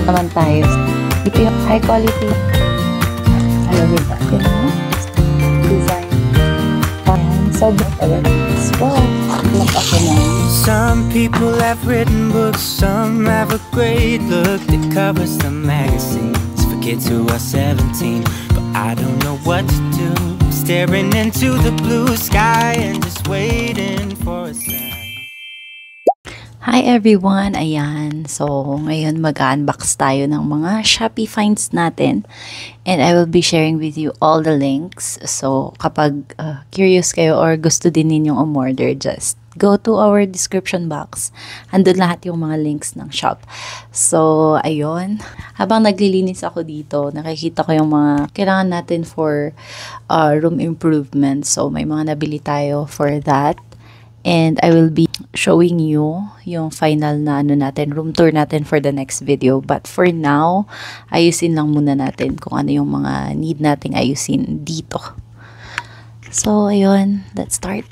naman tayo. Ito yung high quality. With that, design. Sobrang talaga. Look ako na. Some people have written books, some have a great look that covers the magazines for kids who are 17. But I don't know what to do, staring into the blue sky and just waiting for a sign. Hi everyone! Ayan, so ngayon mag-unbox tayo ng mga Shopee finds natin and I will be sharing with you all the links. So kapag curious kayo or gusto din ninyong umorder, just go to our description box. Andun lahat yung mga links ng shop. So ayun, habang naglilinis ako dito, nakikita ko yung mga kailangan natin for room improvement. So may mga nabili tayo for that. And I will be showing you yung final na room tour natin for the next video. But for now, ayusin lang muna natin kung ano yung mga need nating ayusin dito. So, ayun. Let's start.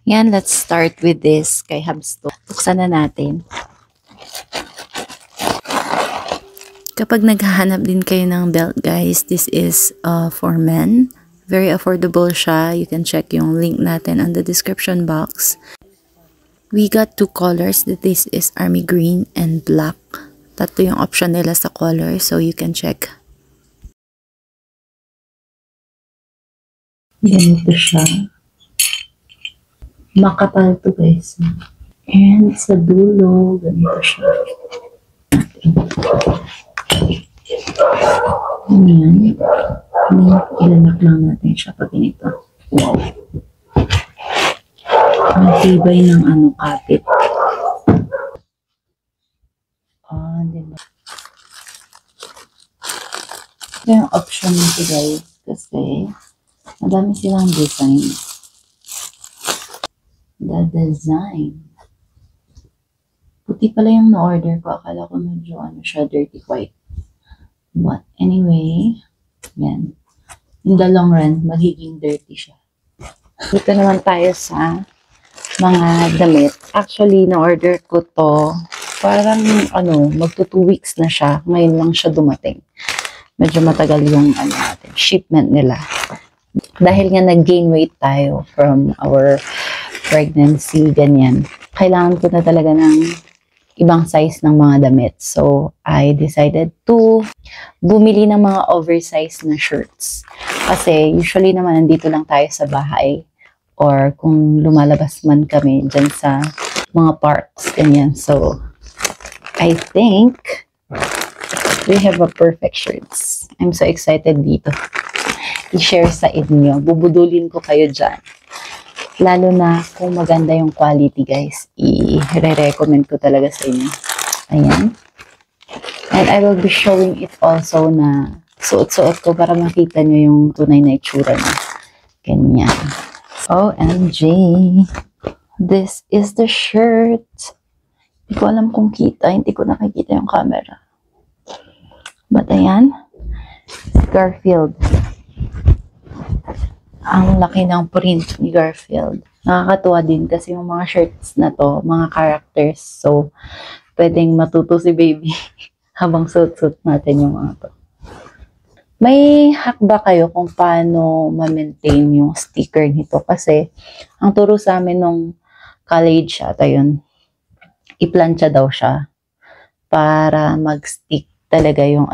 Yan, let's start with this kay Habsto. Buksan na natin. Kapag naghahanap din kayo ng belt, guys, this is for men. Very affordable siya. You can check yung link natin on the description box. We got two colors. This is army green and black. Tatlo yung option nila sa color, so you can check. Ganito siya. Makapal to, guys. And sa dulo, ganito siya. Ayan. Ilanak lang natin siya pag ganito. Wow. Ang tibay ng kapit. Diba? Ito yung option nito, guys. Kasi madami silang design. The design. Puti pala yung na-order ko. Akala ko medyo siya, dirty white. But anyway, yan. In the long run, magiging dirty siya. Dito naman tayo sa mga damit. Actually, na-order ko to. Parang, magto 2 weeks na siya. Ngayon lang siya dumating. Medyo matagal yung, shipment nila. Dahil nga nag-gain weight tayo from our pregnancy, ganyan. Kailangan ko na talaga ng ibang size ng mga damit. So, I decided to bumili ng mga oversized na shirts. Kasi, usually naman, nandito lang tayo sa bahay. Or kung lumalabas man kami dyan sa mga parks, ganyan. So, I think we have a perfect shirts. I'm so excited dito. I-share sa inyo. Bubudulin ko kayo dyan. Lalo na kung maganda yung quality, guys, i-recommend ko talaga sa inyo. Ayan. And I will be showing it also na suot-suot ko para makita nyo yung tunay na itsura niya. Ganyan. OMG. This is the shirt. Hindi ko alam kung kita. Hindi ko nakikita yung camera. But ayan. Garfield. Ang laki ng print ni Garfield. Nakakatuwa din kasi yung mga shirts na to, mga characters. So, pwedeng matuto si baby habang suit-suit natin yung mga to. May hack ba kayo kung paano ma-maintain yung sticker nito? Kasi, ang turo sa amin nung college ata yun, i-plancha daw siya para mag-stick talaga yung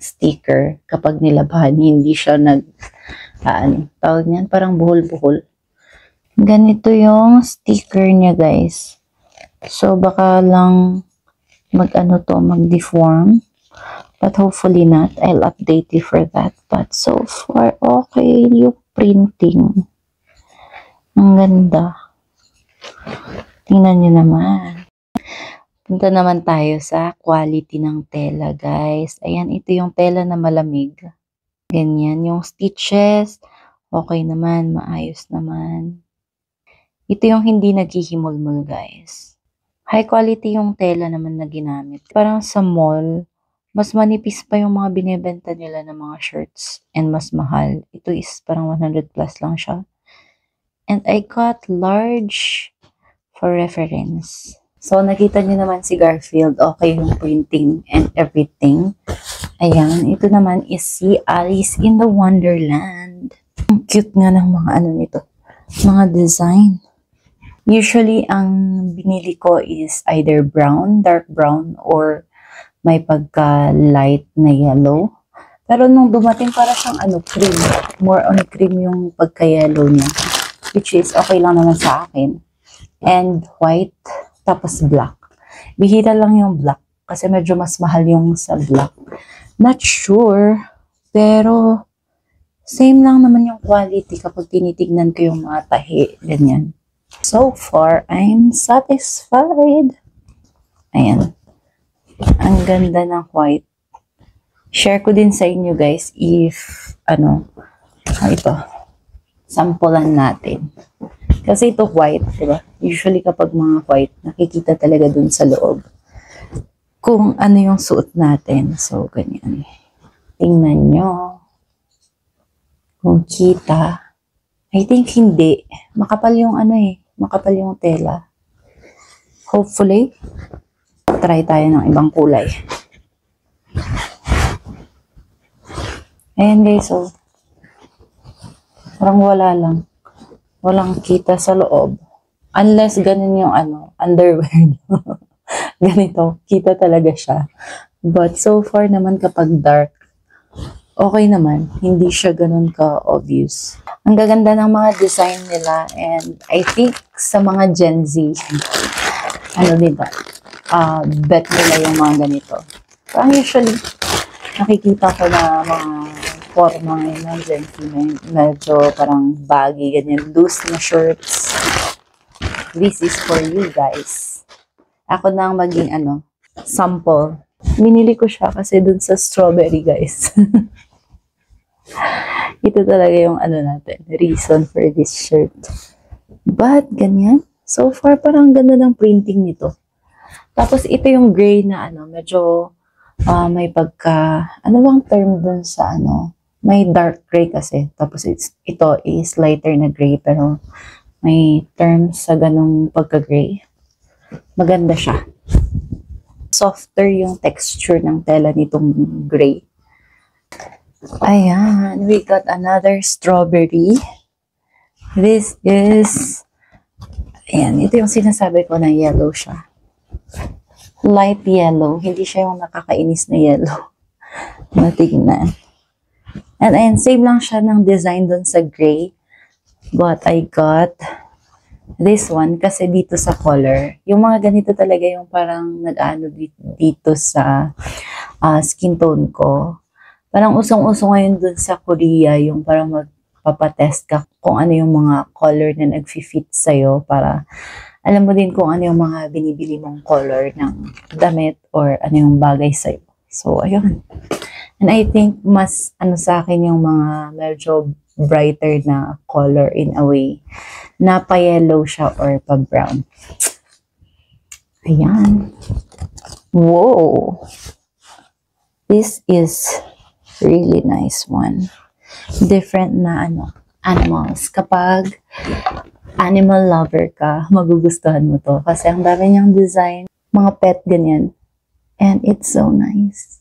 sticker kapag nilabahan, hindi siya tawag niyan, parang buhol-buhol. Ganito yung sticker niya, guys. So, baka lang mag-deform. But hopefully not. I'll update you for that. But so far, okay yung printing. Ang ganda. Tingnan nyo naman. Punta naman tayo sa quality ng tela, guys. Ayan, ito yung tela na malamig. Ganyan. Yung stitches, okay naman. Maayos naman. Ito yung hindi naghihimulmul, guys. High quality yung tela naman na ginamit. Parang sa mall, mas manipis pa yung mga binibenta nila ng mga shirts. And mas mahal. Ito is parang 100 plus lang siya. And I got large for reference. So, nakita niyo naman si Garfield. Okay yung printing and everything. Ayan. Ito naman is si Alice in the Wonderland. Ang cute nga ng mga ano nito. Mga design. Usually, ang binili ko is either brown, dark brown, or may pagka-light na yellow. Pero nung dumating para siyang ano, cream. More on cream yung pagka-yellow niya. Which is okay lang naman sa akin. And white. Tapos black. Bihira lang yung black. Kasi medyo mas mahal yung sa black. Not sure. Pero, same lang naman yung quality kapag tinitignan ko yung mga tahi. Ganyan. So far, I'm satisfied. Ayan. Ang ganda ng white. Share ko din sa inyo guys if, ito. Sampulan natin. Kasi ito white, diba? Usually kapag mga white, nakikita talaga dun sa loob kung ano yung suot natin. So, ganyan. Tingnan nyo. Kung kita. I think hindi. Makapal yung makapal yung tela. Hopefully, try tayo ng ibang kulay. Ayan guys, so, parang wala lang. Walang kita sa loob. Unless ganun yung underwear nyo. Ganito, kita talaga siya. But so far naman kapag dark, okay naman. Hindi siya ganun ka-obvious. Ang gaganda ng mga design nila and I think sa mga Gen Z, bet nila yung mga ganito. Parang usually, nakikita ko na mga forma ngayon ng Gen Z, medyo parang baggy, ganyan, loose na shirts. This is for you guys. Ako na ang maging sample. Minili ko siya kasi dun sa strawberry guys. Ito talaga yung natin, reason for this shirt. But, ganyan. So far, parang ganda ng printing nito. Tapos, ito yung gray na medyo may pagka, bang term dun sa may dark gray kasi. Tapos ito is lighter na gray pero may term sa ganong pagka-gray. Maganda siya. Softer yung texture ng tela nitong gray. Ayan, we got another strawberry. This is, ayan, ito yung sinasabi ko na yellow siya. Light yellow. Hindi siya yung nakakainis na yellow. Matignan. And ayan, same lang siya ng design dun sa gray. But I got this one kasi dito sa color. Yung mga ganito talaga yung parang nag-ano dito sa skin tone ko. Parang usong-uso ngayon dun sa Korea yung parang magpapatest ka kung ano yung mga color na nag-fit sa'yo para alam mo din kung ano yung mga binibili mong color ng damit or ano yung bagay sa'yo. So, ayun. And I think mas sa akin yung mga medyo brighter na color in a way na pa-yellow siya or pa-brown. Ayan. Whoa! This is really nice one. Different na animals. Kapag animal lover ka, magugustuhan mo to. Kasi ang dami niyang design. Mga pet ganyan. And it's so nice.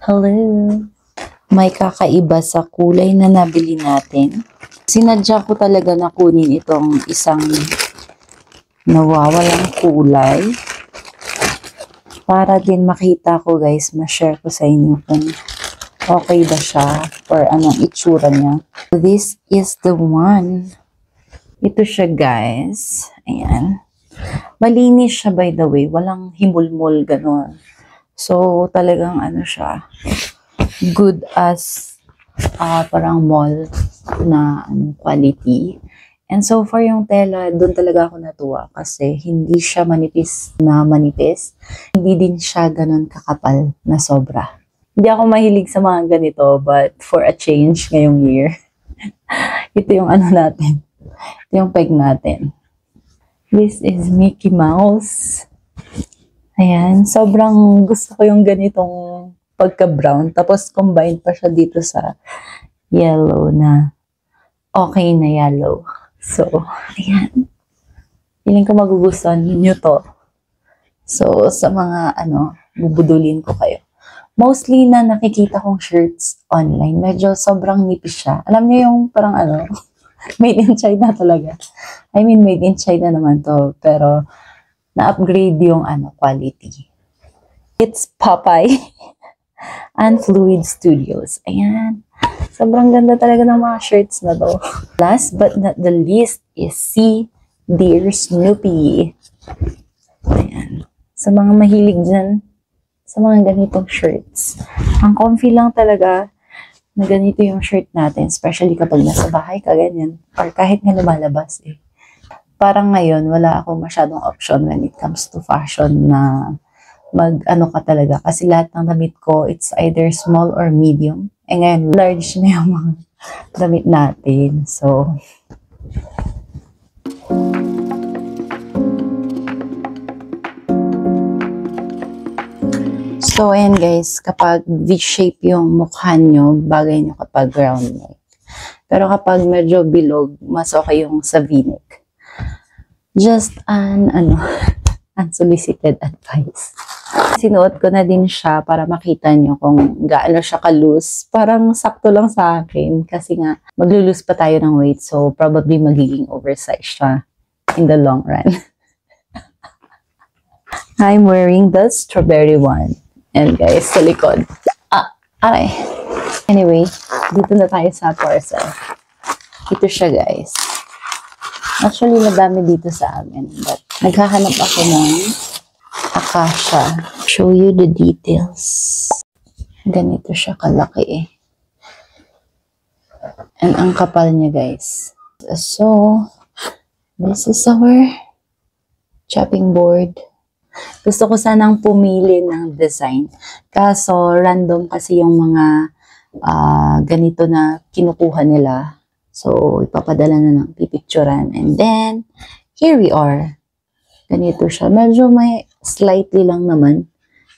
Hello! May kakaiba sa kulay na nabili natin. Sinadya ko talaga na kunin itong isang nawawalang kulay. Para din makita ko guys, ma-share ko sa inyo kung okay ba siya or anong itsura niya. This is the one. Ito siya guys. Ayan. Malinis siya by the way. Walang himulmol gano'n. So, talagang siya, good as parang mall na quality. And so far yung tela, doon talaga ako natuwa kasi hindi siya manipis na manipis. Hindi din siya ganun kakapal na sobra. Hindi ako mahilig sa mga ganito but for a change ngayong year, ito yung natin. Ito yung peg natin. This is Mickey Mouse. Ayan, sobrang gusto ko yung ganitong pagka-brown. Tapos combine pa siya dito sa yellow na okay na yellow. So, ayan. Feeling ko magugustuhan nyo to. So, sa mga, bubudulin ko kayo. Mostly na nakikita kong shirts online, medyo sobrang nipis siya. Alam niyo yung parang made in China talaga. I mean, made in China naman to, pero na-upgrade yung quality. It's Popeye and Fluid Studios. Ayan. Sobrang ganda talaga ng mga shirts na to. Last but not the least is si Dear Snoopy. Ayan. Sa mga mahilig dyan, sa mga ganitong shirts. Ang comfy lang talaga na ganito yung shirt natin, especially kapag nasa bahay ka, ganyan. Or kahit nga lumalabas eh. Parang ngayon, wala akong masyadong option when it comes to fashion na ka talaga. Kasi lahat ng damit ko, it's either small or medium. Eh ngayon, large na yung mga damit natin. So, ayan guys, kapag V-shape yung mukha nyo, bagay nyo kapag round neck. Pero kapag medyo bilog, mas okay yung sa V-neck. Just unsolicited advice. Sinuot ko na din siya para makita nyo kung gaano siya ka-loose. Parang sakto lang sa akin kasi nga maglulose pa tayo ng weight, so probably magiging oversized siya in the long run. I'm wearing the strawberry one. And guys, sa likod. Aray. Anyway, dito na tayo sa parcel. Ito siya guys. Actually, madami dito sa amin. But naghahanap ako ng Akasha. Show you the details. Ganito siya kalaki eh. And ang kapal niya guys. So, this is our chopping board. Gusto ko sanang pumili ng design. Kaso, random kasi yung mga ganito na kinukuha nila. So, ipapadala na ng pipicturan. And then, here we are. Ganito siya. Medyo may slightly lang naman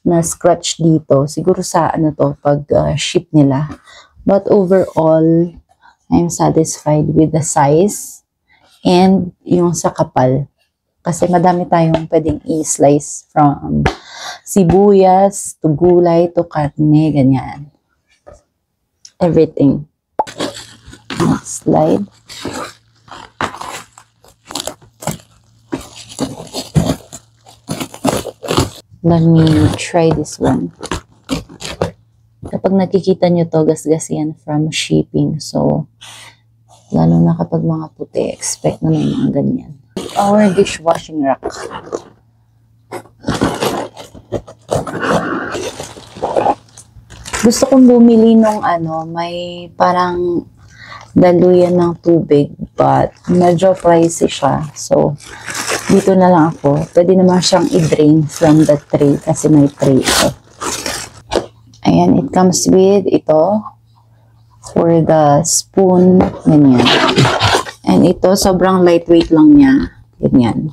na scratch dito. Siguro sa pag ship nila. But overall, I'm satisfied with the size and yung sa kapal. Kasi madami tayong pwedeng i-slice from sibuyas, to gulay, to karne, ganyan. Everything. Next slide. Let me try this one. Kapag nakikita nyo to, gasgas yan from shipping. So, lalo na kapag mga puti, expect na may mga ganyan. Our dishwashing rack. Gusto kong bumili nung may parang daluyan ng tubig, but medyo pricey siya. So, dito na lang ako. Pwede naman siyang i-drain from the tray kasi may tray ito. Ayan, it comes with ito for the spoon, ganyan. And ito, sobrang lightweight lang niya. Ganyan.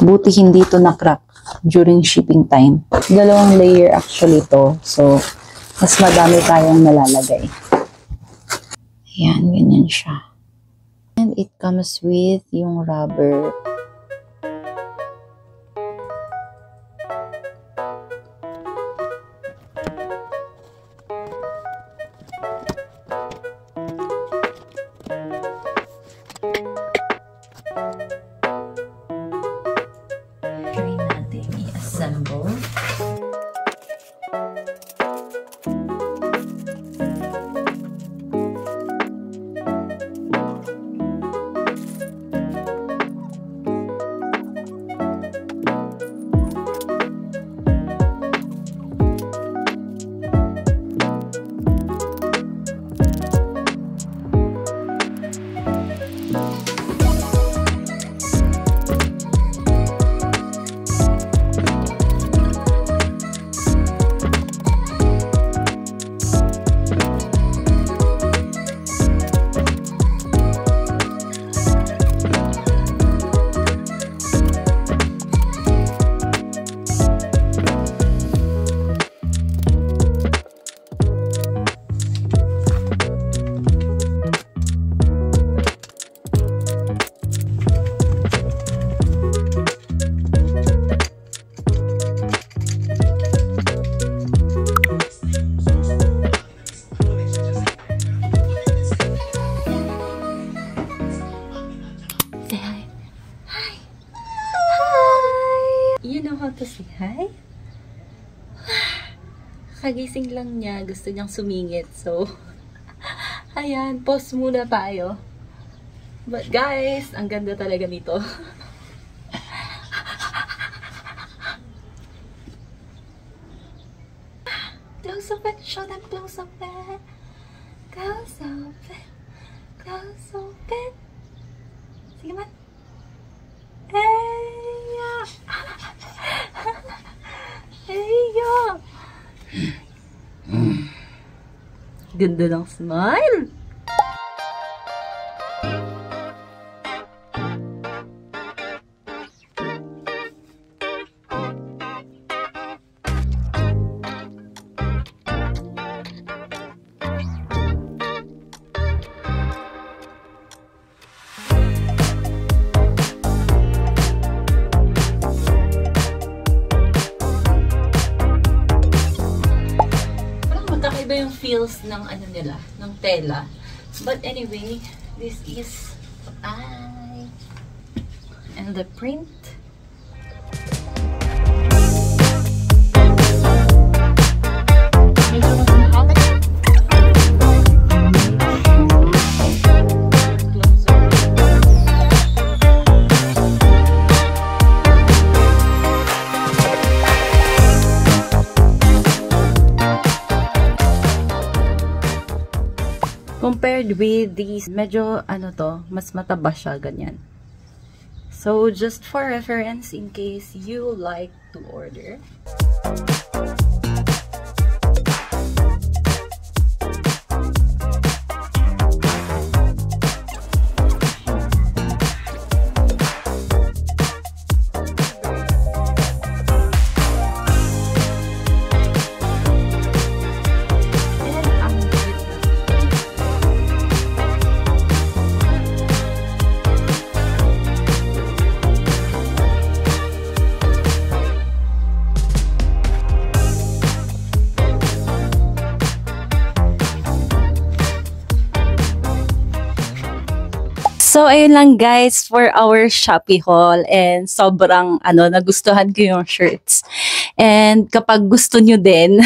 Buti hindi ito na-crack during shipping time. Dalawang layer actually ito. So, mas madami tayong nalalagay. Ayan, ganyan siya. And it comes with yung rubber. Assemble. Say hi. Hi. Hi. You know how to say hi? Kagising lang niya. Gusto niyang sumingit. So, ayan. Pause muna tayo. But guys, ang ganda talaga nito. Close up it. Show them close up it. Close up it. Close up it. Sige man. Heya! Heya! Ganda ng smile! Iba yung feels ng ano nila, ng tela. But anyway, this is and the print. Compared with these, medyo ano to, mas mataba siya, ganyan. So, just for reference, in case you like to order. So, ayun lang guys for our Shopee haul, and sobrang nagustuhan ko yung shirts. And kapag gusto nyo din,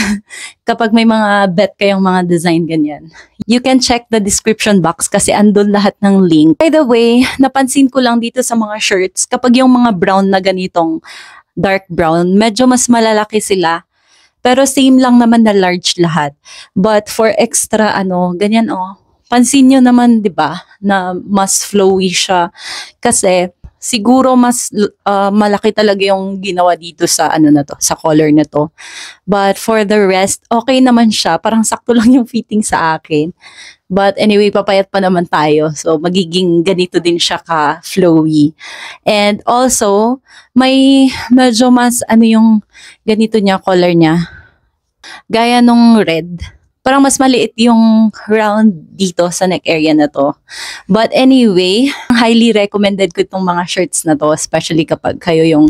kapag may mga bet kayong mga design ganyan, you can check the description box kasi andun lahat ng link. By the way, napansin ko lang dito sa mga shirts, kapag yung mga brown na ganitong dark brown, medyo mas malalaki sila. Pero same lang naman na large lahat. But for extra ganyan pansin nyo naman, di ba, na mas flowy siya. Kasi, siguro mas malaki talaga yung ginawa dito sa sa color na to. But for the rest, okay naman siya. Parang sakto lang yung fitting sa akin. But anyway, papayat pa naman tayo. So, magiging ganito din siya ka-flowy. And also, may medyo mas yung ganito niya, color niya. Gaya nung red. Parang mas maliit yung round dito sa neck area na to. But anyway, highly recommended ko itong mga shirts na to, especially kapag kayo yung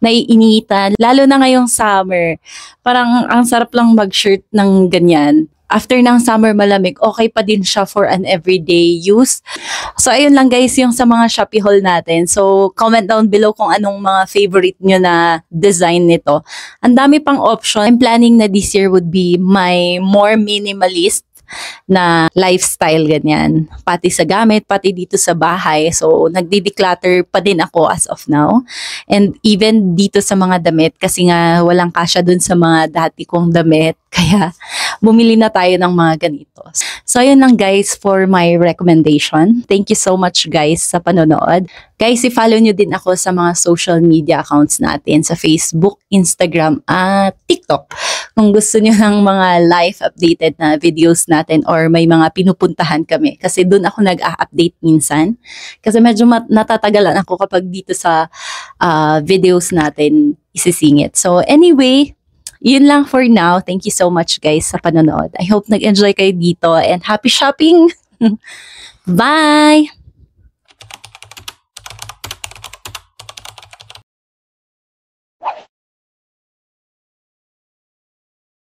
naiinitan. Lalo na ngayong summer. Parang ang sarap lang mag-shirt ng ganyan. After ng summer malamig, okay pa din siya for an everyday use. So, ayun lang guys yung sa mga Shopee haul natin. So, comment down below kung anong mga favorite nyo na design nito. Ang dami pang option. I'm planning na this year would be my more minimalist na lifestyle, ganyan. Pati sa gamit, pati dito sa bahay. So, nagdi-declutter pa din ako as of now. And even dito sa mga damit, kasi nga walang kasya dun sa mga dati kong damit. Kaya, bumili na tayo ng mga ganito. So, ayun lang guys for my recommendation. Thank you so much guys sa panonood. Guys, i-follow nyo din ako sa mga social media accounts natin sa Facebook, Instagram, at TikTok. Kung gusto nyo ng mga live updated na videos natin or may mga pinupuntahan kami. Kasi doon ako nag-update minsan. Kasi medyo natatagalan ako kapag dito sa videos natin isisingit. So anyway, yun lang for now. Thank you so much guys sa panonood. I hope nag-enjoy kayo dito and happy shopping! Bye!